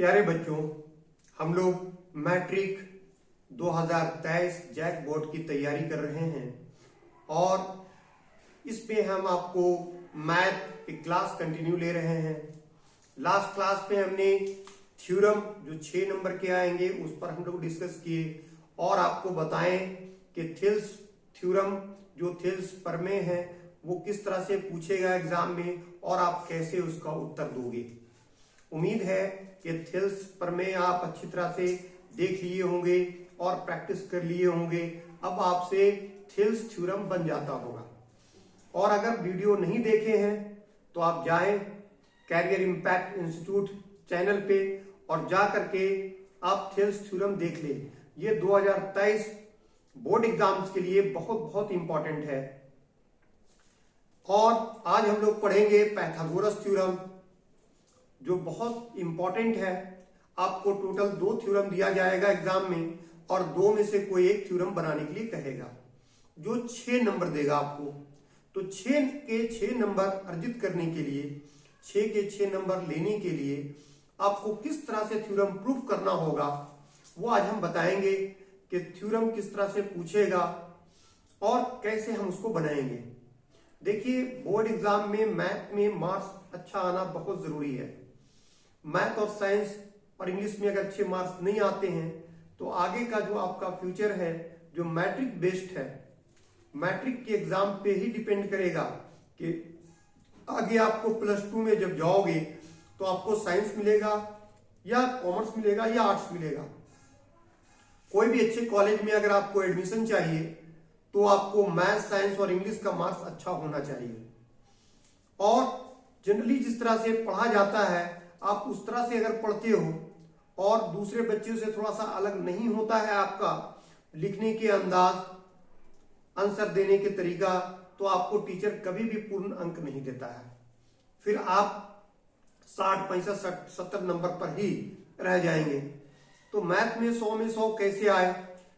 प्यारे बच्चों, हम लोग मैट्रिक 2023 जैक बोर्ड की तैयारी कर रहे हैं और इसमें हम आपको मैथ की क्लास कंटिन्यू ले रहे हैं। लास्ट क्लास में हमने थ्योरम जो 6 नंबर के आएंगे उस पर हम लोग डिस्कस किए और आपको बताएं कि थेल्स थ्योरम जो थेल्स प्रमेय है वो किस तरह से पूछेगा एग्जाम में और आप कैसे उसका उत्तर दोगे। उम्मीद है कि थेल्स प्रमेय आप अच्छी तरह से देख लिए होंगे और प्रैक्टिस कर लिए होंगे। अब आपसे थेल्स थ्योरम बन जाता होगा। और अगर वीडियो नहीं देखे हैं तो आप जाएं कैरियर इंपैक्ट इंस्टीट्यूट चैनल पे और जा करके आप थेल्स थ्योरम देख लें। ये 2023 बोर्ड एग्जाम्स के लिए बहुत बहुत इंपॉर्टेंट है। और आज हम लोग पढ़ेंगे पाइथागोरस थ्योरम जो बहुत इंपॉर्टेंट है। आपको टोटल 2 थ्योरम दिया जाएगा एग्जाम में और 2 में से कोई एक थ्योरम बनाने के लिए कहेगा जो 6 नंबर देगा आपको। तो 6 के 6 नंबर अर्जित करने के लिए, 6 के 6 नंबर लेने के लिए आपको किस तरह से थ्योरम प्रूफ करना होगा वो आज हम बताएंगे कि थ्योरम किस तरह से पूछेगा और कैसे हम उसको बनाएंगे। देखिए, बोर्ड एग्जाम में मैथ में मार्क्स अच्छा आना बहुत जरूरी है। मैथ और साइंस और इंग्लिश में अगर अच्छे मार्क्स नहीं आते हैं तो आगे का जो आपका फ्यूचर है जो मैट्रिक बेस्ड है, मैट्रिक के एग्जाम पे ही डिपेंड करेगा कि आगे आपको +2 में जब जाओगे तो आपको साइंस मिलेगा या कॉमर्स मिलेगा या आर्ट्स मिलेगा। कोई भी अच्छे कॉलेज में अगर आपको एडमिशन चाहिए तो आपको मैथ, साइंस और इंग्लिश का मार्क्स अच्छा होना चाहिए। और जनरली जिस तरह से पढ़ा जाता है आप उस तरह से अगर पढ़ते हो और दूसरे बच्चों से थोड़ा सा अलग नहीं होता है आपका लिखने के अंदाज, आंसर देने के तरीका, तो आपको टीचर कभी भी पूर्ण अंक नहीं देता है। फिर आप 60, 65, 70 नंबर पर ही रह जाएंगे। तो मैथ में 100 में 100 कैसे आए,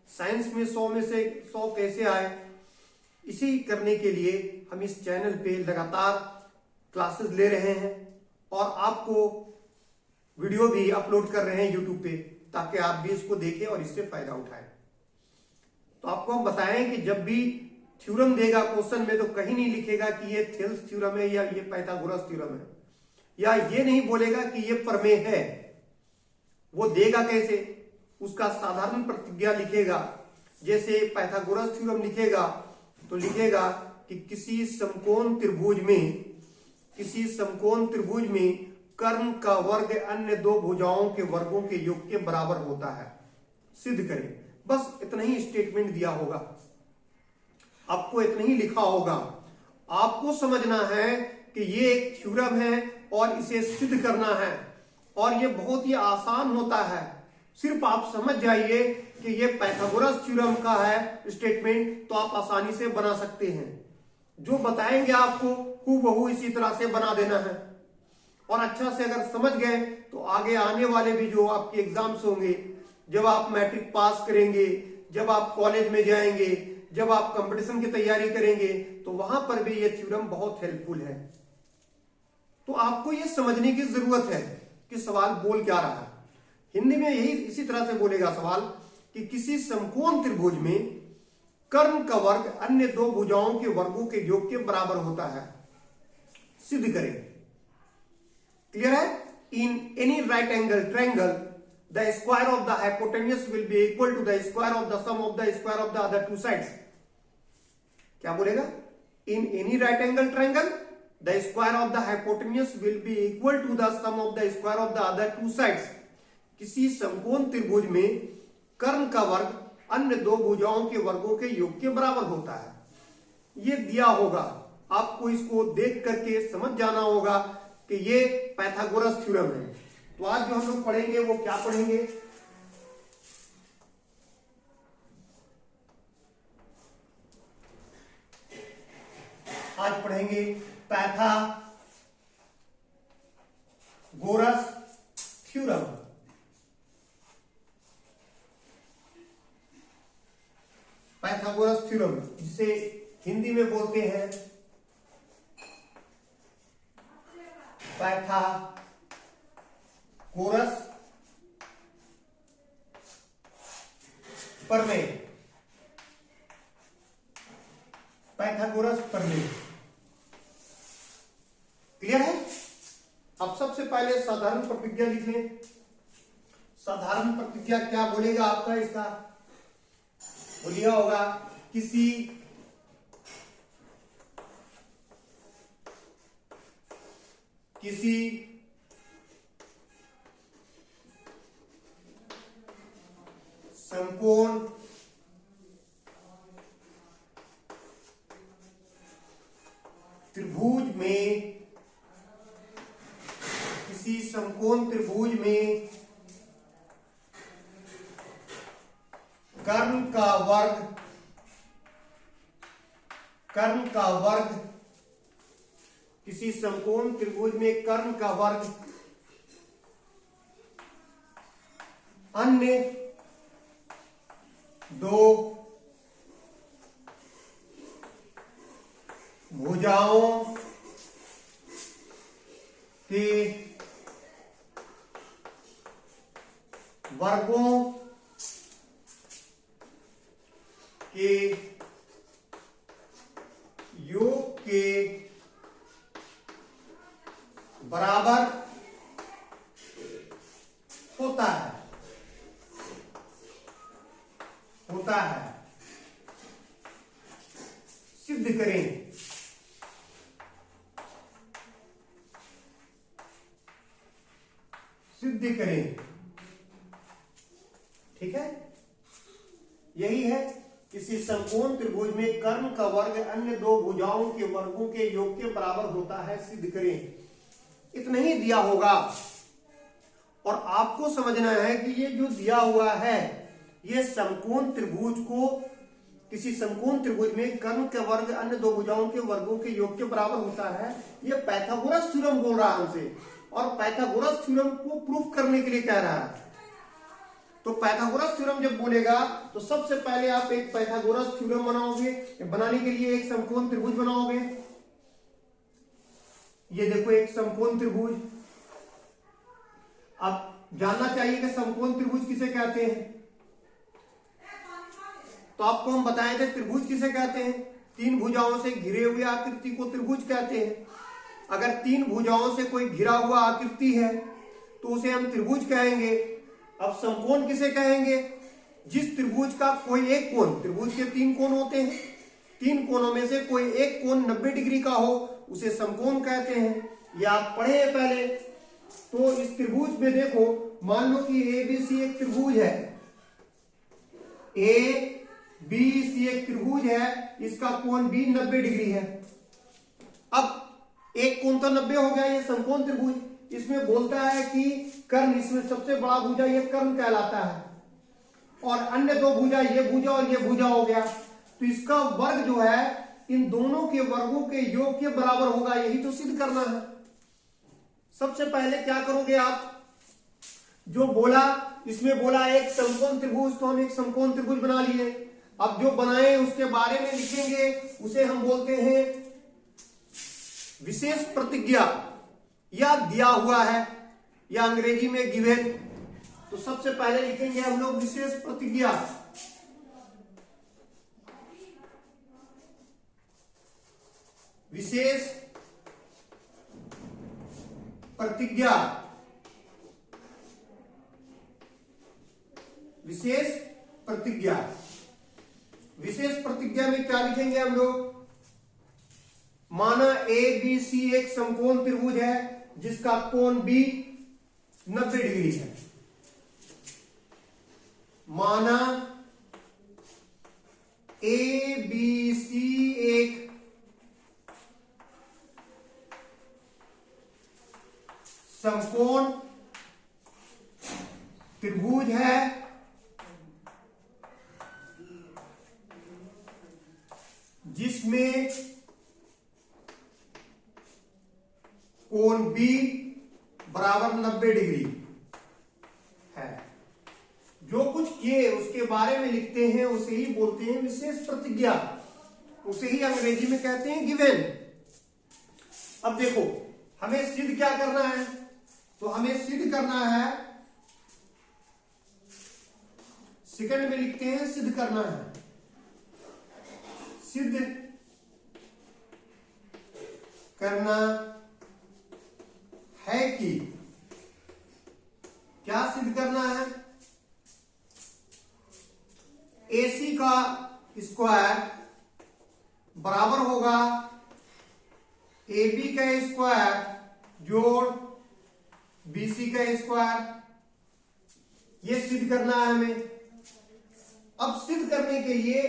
साइंस में 100 में से 100 कैसे आए, इसी करने के लिए हम इस चैनल पे लगातार क्लासेस ले रहे हैं और आपको वीडियो भी अपलोड कर रहे हैं यूट्यूब पे ताकि आप भी इसको देखें और इससे फायदा उठाएं। तो आपको हम बताएं कि जब भी थ्योरम देगा क्वेश्चन में तो कहीं नहीं लिखेगा कि ये थेल्स थ्योरम है या ये पाइथागोरस थ्योरम है, या ये नहीं बोलेगा कि ये प्रमेय है। वो देगा कैसे, उसका साधारण प्रतिज्ञा लिखेगा। जैसे पाइथागोरस थ्योरम लिखेगा तो लिखेगा कि किसी समकोण त्रिभुज में कर्ण का वर्ग अन्य 2 भुजाओं के वर्गों के योग के बराबर होता है, सिद्ध करें। बस इतना ही स्टेटमेंट दिया होगा, आपको इतना ही लिखा होगा। आपको समझना है कि ये एक थ्योरम है और इसे सिद्ध करना है और ये बहुत ही आसान होता है। सिर्फ आप समझ जाइए कि ये पाइथागोरस थ्योरम का है स्टेटमेंट तो आप आसानी से बना सकते हैं। जो बताएंगे आपको हूबहू इसी तरह से बना देना है और अच्छा से अगर समझ गए तो आगे आने वाले भी जो आपके एग्जाम्स होंगे, जब आप मैट्रिक पास करेंगे, जब आप कॉलेज में जाएंगे, जब आप कंपटीशन की तैयारी करेंगे तो वहां पर भी ये थ्योरम बहुत हेल्पफुल है। तो आपको ये समझने की जरूरत है कि सवाल बोल क्या रहा है। हिंदी में यही इसी तरह से बोलेगा सवाल कि किसी समकोण त्रिभुज में कर्ण का वर्ग अन्य 2 भुजाओं के वर्गों के योग के बराबर होता है, सिद्ध करें। क्लियर है? In any right angle triangle the square of the hypotenuse will be equal to the square of the sum of the square of the other 2 sides. क्या बोलेगा? In any right angle triangle the square of the hypotenuse will be equal to the sum of the square of the other 2 sides. किसी समकोण त्रिभुज में कर्ण का वर्ग अन्य 2 भुजाओं के वर्गों के योग के बराबर होता है। ये दिया होगा, आपको इसको देख करके समझ जाना होगा कि ये पाइथागोरस थ्योरम है। तो आज जो हम लोग पढ़ेंगे वो क्या पढ़ेंगे? आज पढ़ेंगे पाइथागोरस थ्योरम। पाइथागोरस थ्योरम जिसे हिंदी में बोलते हैं पाइथागोरस प्रमेय, पाइथागोरस प्रमेय। क्लियर है? अब सबसे पहले साधारण प्रतिज्ञा लिख लें। साधारण प्रतिज्ञा क्या बोलेगा आपका? इसका बोलिया होगा किसी समकोण त्रिभुज में, किसी समकोण त्रिभुज में कर्ण का वर्ग, किसी समकोण त्रिभुज में कर्ण का वर्ग अन्य दो भुजाओं के वर्गों के योग के बराबर होता है। सिद्ध करें। ठीक है, यही है। किसी समकोण त्रिभुज में कर्ण का वर्ग अन्य दो भुजाओं के वर्गों के योग के बराबर होता है, सिद्ध करें। इतना ही दिया होगा और आपको समझना है कि ये जो दिया हुआ है, ये समकोण त्रिभुज को, किसी समकोण त्रिभुज में कर्ण का वर्ग अन्य दो भुजाओं के वर्गों के योग के बराबर होता है, ये पाइथागोरस थ्योरम बोल रहा है हमसे, और पाइथागोरस थ्योरम को प्रूफ करने के लिए कह रहा है। तो पाइथागोरस थ्योरम जब बोलेगा तो सबसे पहले आप एक पाइथागोरस थ्योरम बनाओगे। बनाने के लिए एक समकोण त्रिभुज बनाओगे। ये देखो एक समकोण त्रिभुज। अब जानना चाहिए कि समकोण त्रिभुज किसे कहते हैं। तो आपको हम बताए थे त्रिभुज किसे कहते हैं। तीन भुजाओं से घिरे हुए आकृति को त्रिभुज कहते हैं। अगर तीन भुजाओं से कोई घिरा हुआ आकृति है तो उसे हम त्रिभुज कहेंगे। अब समकोण किसे कहेंगे? जिस त्रिभुज का कोई एक कोण, त्रिभुज के तीन कोण होते हैं, तीन कोणों में से कोई एक कोण 90 डिग्री का हो उसे समकोण कहते हैं। ये आप पढ़े हैं पहले। तो इस त्रिभुज में देखो, मान लो कि ABC एक त्रिभुज है, ABC एक त्रिभुज है, इसका कोण भी 90 डिग्री है। अब एक कोण तो 90 हो गया, ये समकोण त्रिभुज। इसमें बोलता है कि कर्ण, इसमें सबसे बड़ा भुजा ये कर्ण कहलाता है, और अन्य दो भुजा, ये भुजा और ये भुजा हो गया। तो इसका वर्ग जो है इन दोनों के वर्गों के योग के बराबर होगा। यही तो सिद्ध करना है। सबसे पहले क्या करोगे आप, जो बोला इसमें बोला एक समकोण त्रिभुज, तो हम एक समकोण त्रिभुज बना लिए। अब जो बनाए उसके बारे में लिखेंगे, उसे हम बोलते हैं विशेष प्रतिज्ञा, या दिया हुआ है, या अंग्रेजी में गिवन। तो सबसे पहले लिखेंगे हम लोग विशेष प्रतिज्ञा। विशेष प्रतिज्ञा, विशेष प्रतिज्ञा। विशेष प्रतिज्ञा में क्या लिखेंगे हम लोग? माना ABC एक समकोण त्रिभुज है जिसका कोण भी 90 डिग्री है। माना ABC एक समकोण त्रिभुज है जिसमें कोण B बराबर 90 डिग्री है। जो कुछ किए उसके बारे में लिखते हैं, उसे ही बोलते हैं विशेष प्रतिज्ञा। उसे ही अंग्रेजी में कहते हैं गिवन। अब देखो, हमें सिद्ध क्या करना है? तो हमें सिद्ध करना है सेकंड में लिखते हैं सिद्ध करना है। सिद्ध करना है कि, क्या सिद्ध करना है? AC का स्क्वायर बराबर होगा AB का स्क्वायर जोड़ BC का स्क्वायर। ये सिद्ध करना है हमें। अब सिद्ध करने के लिए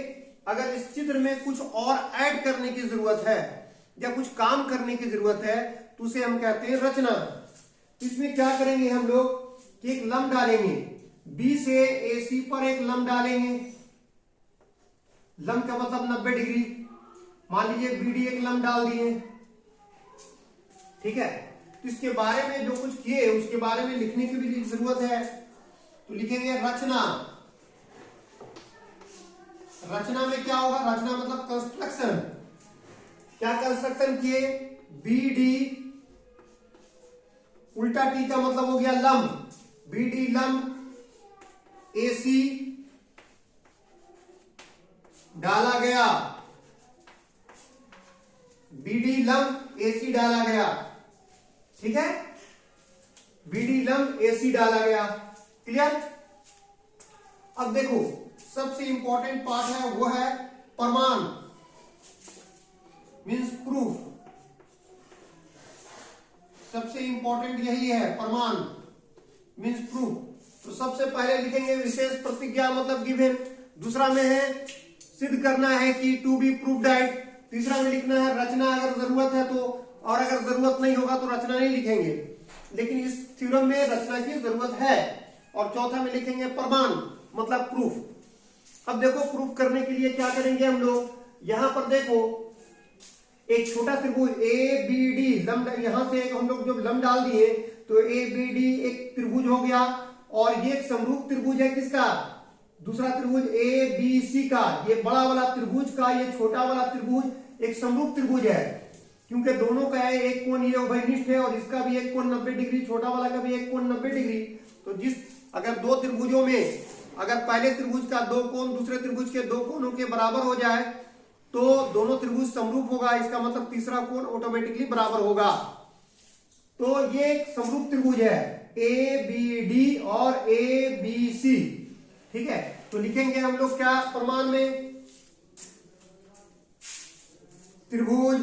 अगर इस चित्र में कुछ और ऐड करने की जरूरत है या कुछ काम करने की जरूरत है तो उसे हम कहते हैं रचना। इसमें क्या करेंगे हम लोग कि एक लंब डालेंगे, B से AC पर एक लंब डालेंगे। लंब का मतलब 90 डिग्री। मान लीजिए BD एक लंब डाल दिए, ठीक है। तो इसके बारे में जो कुछ किए उसके बारे में लिखने की भी जरूरत है, तो लिखेंगे रचना। रचना में क्या होगा? रचना मतलब कंस्ट्रक्शन। क्या कंस्ट्रक्शन किए? BD, उल्टा T का मतलब हो गया लंब, BD लंब, AC डाला गया, BD लंब AC डाला गया, ठीक है। BD लंब AC डाला गया। क्लियर? अब देखो सबसे इंपॉर्टेंट पार्ट है वो है प्रमाण, मींस प्रूफ। सबसे इंपॉर्टेंट यही है, प्रमाण मींस प्रूफ। तो सबसे पहले लिखेंगे विशेष प्रतिज्ञा मतलब गिवन। दूसरा में है सिद्ध करना है कि टू बी प्रूव्ड दैट। तीसरा में लिखना है रचना अगर जरूरत है तो, और अगर जरूरत नहीं होगा तो रचना नहीं लिखेंगे, लेकिन इस थ्योरम में रचना की जरूरत है। और चौथा में लिखेंगे प्रमाण मतलब प्रूफ। अब देखो प्रूफ करने के लिए क्या करेंगे हम लोग, यहां पर देखो एक छोटा त्रिभुज ABD लंब, यहां से एक हम लोग जब लंब डाल दिए तो ABD एक त्रिभुज हो गया, और ये एक समरूप त्रिभुज है किसका? दूसरा त्रिभुज ABC का। ये बड़ा वाला त्रिभुज का ये छोटा वाला त्रिभुज एक समरूप त्रिभुज है, क्योंकि दोनों का है एक कोण ये उभयनिष्ठ है और इसका भी एक कोण 90 डिग्री, छोटा वाला का भी एक कोण 90 डिग्री। तो जिस अगर दो त्रिभुजों में अगर पहले त्रिभुज का दो कोण दूसरे त्रिभुज के दो कोणों के बराबर हो जाए तो दोनों त्रिभुज समरूप होगा, इसका मतलब तीसरा कोण ऑटोमेटिकली बराबर होगा। तो ये एक समरूप त्रिभुज है ABD और ABC, ठीक है। तो लिखेंगे हम लोग क्या प्रमाण में, त्रिभुज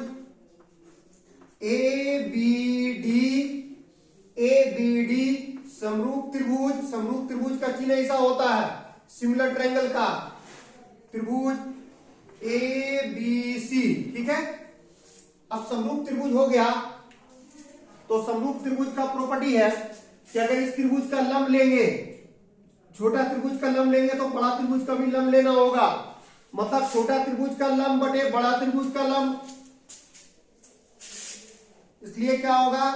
ABD समरूप त्रिभुज। समरूप त्रिभुज का चिन्ह ऐसा होता है सिमिलर ट्रायंगल का, त्रिभुज ABC, ठीक है। अब समरूप त्रिभुज हो गया तो समरूप त्रिभुज का प्रॉपर्टी है कि अगर इस त्रिभुज का लंब लेंगे, छोटा त्रिभुज का लंब लेंगे तो बड़ा त्रिभुज का भी लंब लेना होगा। मतलब छोटा त्रिभुज का लंब बटे बड़ा त्रिभुज का लंब, इसलिए क्या होगा,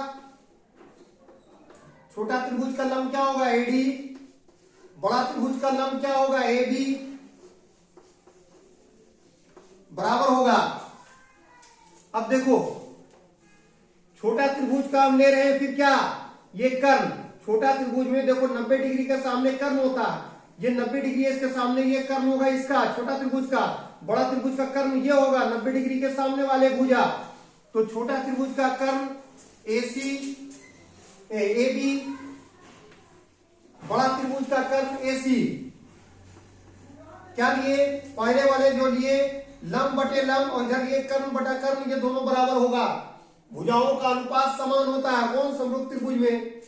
छोटा त्रिभुज का लंब क्या होगा AD, बड़ा त्रिभुज का लंब क्या होगा AB, बराबर होगा। अब देखो छोटा त्रिभुज का हम ले रहे हैं, फिर क्या, ये कर्ण। छोटा त्रिभुज में देखो 90 डिग्री के सामने कर्ण होता है, ये 90 डिग्री है, इसके सामने ये कर्ण होगा इसका छोटा त्रिभुज का। बड़ा त्रिभुज का कर्ण ये होगा 90 डिग्री के सामने वाले भुजा। तो छोटा त्रिभुज का कर्ण AB, बड़ा त्रिभुज का कर्ण AC। क्या लिए, पहले वाले जो लिए लंब बटे लंब और इधर ये कर्ण बटा कर्ण, ये दोनों बराबर होगा। भुजाओं का अनुपात समान होता है कौन, समरूप त्रिभुज में।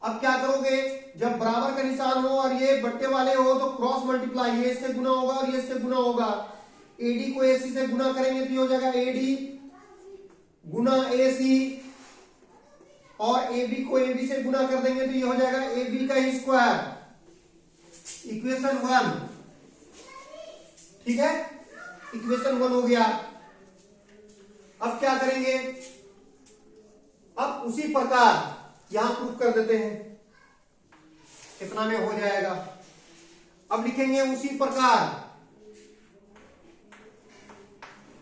अब क्या करोगे, जब बराबर का निशान हो और ये बट्टे वाले हो तो क्रॉस मल्टीप्लाई, ये इससे गुना होगा और ये इससे गुना होगा। AD को AC से गुना करेंगे तो ये हो जाएगा AD गुना AC, और AB को AB से गुना कर देंगे तो ये हो जाएगा AB का स्क्वायर। इक्वेशन 1, ठीक है, इक्वेशन 1 हो गया। अब क्या करेंगे, अब उसी प्रकार यहां प्रूफ कर देते हैं, कितना में हो जाएगा। अब लिखेंगे उसी प्रकार,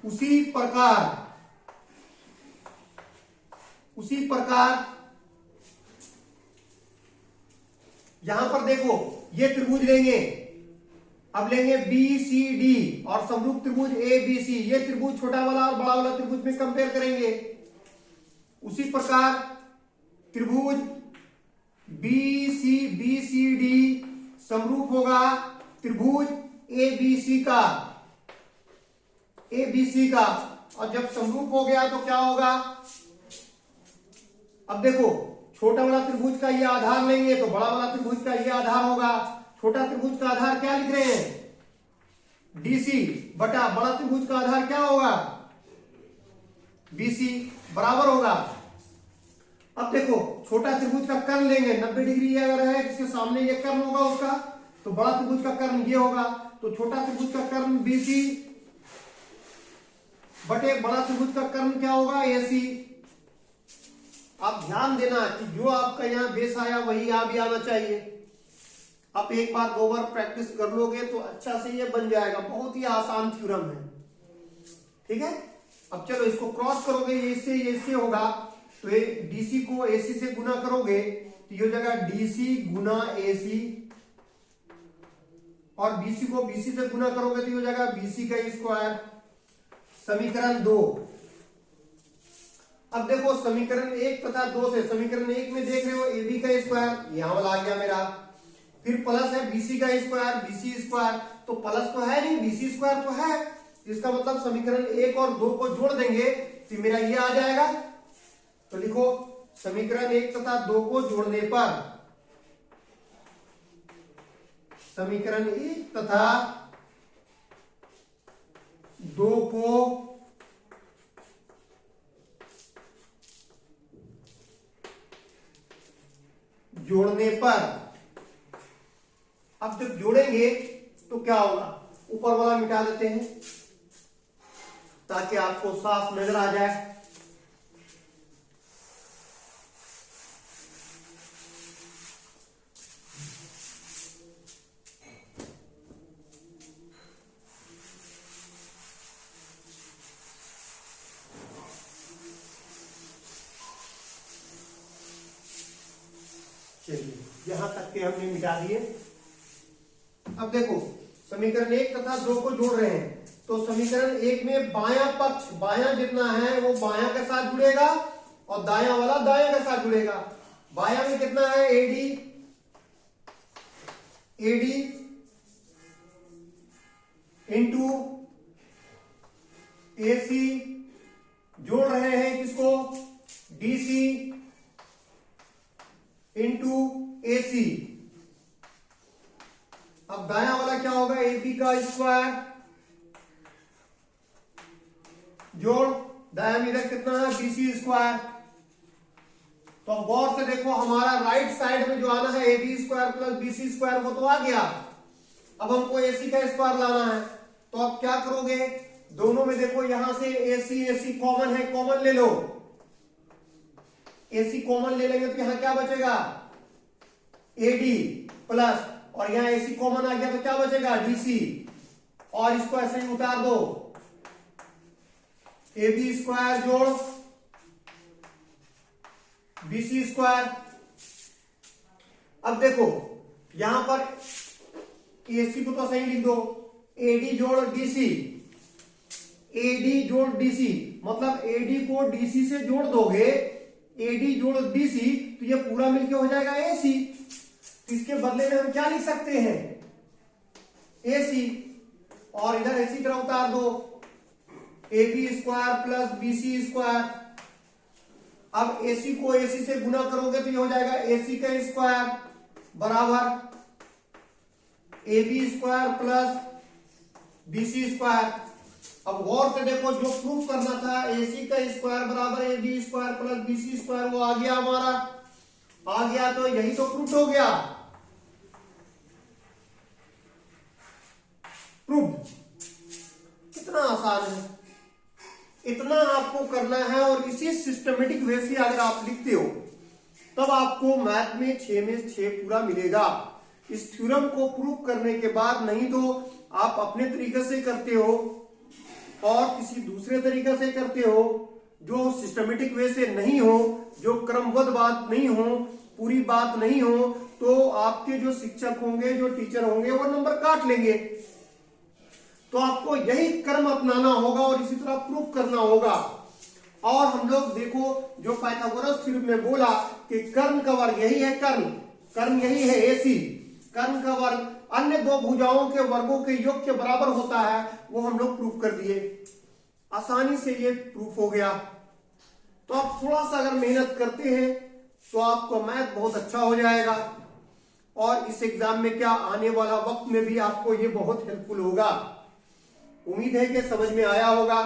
उसी प्रकार, उसी प्रकार। यहां पर देखो ये त्रिभुज लेंगे, अब लेंगे बी सी डी और समरूप त्रिभुज ए बी सी, ये त्रिभुज छोटा वाला और बड़ा वाला त्रिभुज में कंपेयर करेंगे। उसी प्रकार त्रिभुज बी सी डी समरूप होगा त्रिभुज ए बी सी का, और जब समरूप हो गया तो क्या होगा, अब देखो छोटा वाला त्रिभुज का ये आधार लेंगे तो बड़ा वाला त्रिभुज का ये आधार होगा। छोटा त्रिभुज का आधार क्या लिख रहे हैं, डीसी बटा बड़ा त्रिभुज का आधार क्या होगा, बीसी, बराबर होगा। अब देखो छोटा त्रिभुज का कर्ण लेंगे, 90 डिग्री अगर है जिसके सामने ये कर्ण होगा उसका, तो बड़ा त्रिभुज का कर्ण ये होगा, तो छोटा त्रिभुज का कर्ण बीसी बटे बड़ा त्रिभुज का कर्ण क्या होगा, एसी। आप ध्यान देना कि जो आपका यहां बेस आया वही यहां भी आना चाहिए। आप एक बार दो बार प्रैक्टिस कर लोगे तो अच्छा से ये बन जाएगा, बहुत ही आसान थ्योरम है, ठीक है। अब चलो इसको क्रॉस करोगे, ये इससे होगा, तो ये डीसी को एसी से गुना करोगे तो ये हो जाएगा डीसी गुना एसी, और बीसी को बीसी से गुना करोगे तो ये हो जाएगा बीसी का स्क्वायर। समीकरण 2। अब देखो समीकरण 1 तथा 2 से, समीकरण 1 में देख रहे हो ए बी का स्क्वायर यहां वाला आ गया मेरा, फिर प्लस है बीसी का स्क्वायर, बीसी स्क्वायर, तो प्लस तो है नहीं, बीसी स्क्वायर तो है, इसका मतलब समीकरण 1 और 2 को जोड़ देंगे तो मेरा ये आ जाएगा। तो लिखो समीकरण 1 तथा 2 को जोड़ने पर, समीकरण 1 तथा 2 को जोड़ने पर, अब जब जोड़ेंगे तो क्या होगा, ऊपर वाला मिटा देते हैं ताकि आपको साफ नजर आ जाए। चलिए यहां तक के हमने मिटा दिए। अब देखो समीकरण 1 तथा 2 को जोड़ रहे हैं, तो समीकरण 1 में बायां पक्ष, बायां जितना है वो बायां के साथ जुड़ेगा और दायां वाला दायां के साथ जुड़ेगा। बायां में कितना है, एडी इंटू एसी, जोड़ रहे हैं किसको, डीसी इंटू एसी। अब दायां वाला क्या होगा, एबी का स्क्वायर, जोड़ दायां में इधर कितना है, बीसी स्क्वायर। तो अब गौर से देखो हमारा राइट साइड में जो आना है AB square plus BC square वो तो आ गया, अब हमको एसी का स्क्वायर लाना है। तो अब क्या करोगे, दोनों में देखो यहां से एसी कॉमन है, कॉमन ले लो, एसी कॉमन ले लेंगे तो यहां क्या बचेगा, एडी प्लस, और यहां एसी कॉमन आ गया तो क्या बचेगा, डीसी, और इसको ऐसे ही उतार दो, एबी स्क्वायर जोड़ बीसी स्क्वायर। अब देखो यहां पर एसी को तो सही लिख दो, एडी जोड़ डीसी, एडी जोड़ डीसी, मतलब एडी को डीसी से जोड़ दोगे, एडी जोड़ डीसी, तो ये पूरा मिलके हो जाएगा एसी। तो इसके बदले में हम क्या लिख सकते हैं, एसी, और इधर एसी तरह उतार दो, AB square plus BC square. अब एसी को एसी से गुना करोगे तो ये हो जाएगा एसी का स्क्वायर बराबर AB square plus BC square. अब गौर से देखो जो प्रूफ करना था, एसी का स्क्वायर बराबर AB square plus BC square, वो आ गया हमारा, आ गया, तो यही तो प्रूफ हो गया, प्रूफ। कितना आसान है, इतना आपको करना है, और इसी सिस्टमेटिक वे से अगर आप लिखते हो तब आपको मैथ में 6 में 6 पूरा मिलेगा। इस थ्योरम को प्रूफ करने के बाद, नहीं तो आप अपने तरीके से करते हो और किसी दूसरे तरीके से करते हो जो सिस्टमेटिक वे से नहीं हो, जो क्रमबद्ध बात नहीं हो, पूरी बात नहीं हो, तो आपके जो शिक्षक होंगे, जो टीचर होंगे, वो नंबर काट लेंगे। तो आपको यही क्रम अपनाना होगा और इसी तरह प्रूफ करना होगा। और हम लोग देखो, जो पाइथागोरस थ्योरम में बोला कि कर्ण का वर्ग यही है, कर्ण यही है AC, कर्ण का वर्ग अन्य दो भुजाओं के वर्गों के योग के बराबर होता है, वो हम लोग प्रूफ कर दिए। आसानी से ये प्रूफ हो गया। तो आप थोड़ा सा अगर मेहनत करते हैं तो आपको मैथ बहुत अच्छा हो जाएगा और इस एग्जाम में क्या आने वाला वक्त में भी आपको ये बहुत हेल्पफुल होगा। उम्मीद है कि समझ में आया होगा।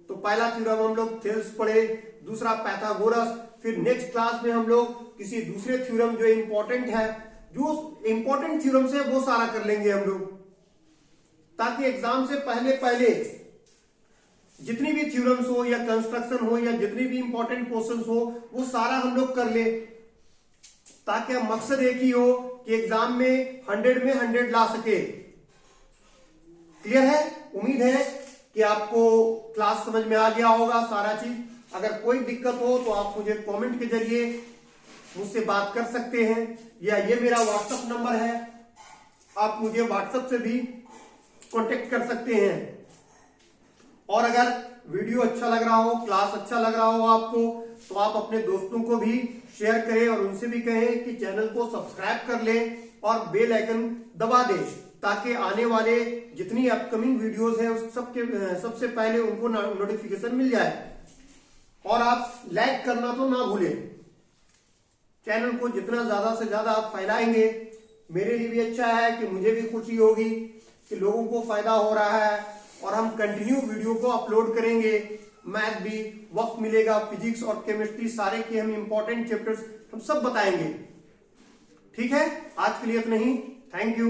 तो पहला थ्योरम हम लोग थेल्स पढ़े, दूसरा पाइथागोरस, फिर नेक्स्ट क्लास में हम लोग किसी दूसरे थ्योरम जो इंपॉर्टेंट है, जो इंपॉर्टेंट थ्योरम से वो सारा कर लेंगे हम लोग, ताकि एग्जाम से पहले जितनी भी थ्योरम्स हो या कंस्ट्रक्शन हो या जितनी भी इंपॉर्टेंट क्वेश्चंस हो, वो सारा हम लोग कर ले, ताकि मकसद एक ही हो कि एग्जाम में 100 में 100 ला सके। क्लियर है? उम्मीद है कि आपको क्लास समझ में आ गया होगा सारा चीज। अगर कोई दिक्कत हो तो आप मुझे कमेंट के जरिए मुझसे बात कर सकते हैं, या ये मेरा व्हाट्सएप नंबर है, आप मुझे व्हाट्सएप से भी कांटेक्ट कर सकते हैं। और अगर वीडियो अच्छा लग रहा हो, क्लास अच्छा लग रहा हो आपको, तो आप अपने दोस्तों को भी शेयर करें और उनसे भी कहें कि चैनल को सब्सक्राइब कर लें और बेल आइकन दबा दें, ताकि आने वाले जितनी अपकमिंग वीडियोस हैं उस सबसे पहले उनको नोटिफिकेशन मिल जाए। और आप लाइक करना तो ना भूलें। चैनल को जितना ज्यादा से ज्यादा आप फैलाएंगे, मेरे लिए भी अच्छा है कि मुझे भी खुशी होगी कि लोगों को फायदा हो रहा है। और हम कंटिन्यू वीडियो को अपलोड करेंगे। मैथ भी वक्त मिलेगा, फिजिक्स और केमिस्ट्री सारे के हम इंपॉर्टेंट चैप्टर्स हम सब बताएंगे। ठीक है, आज के लिए इतना ही। Thank you.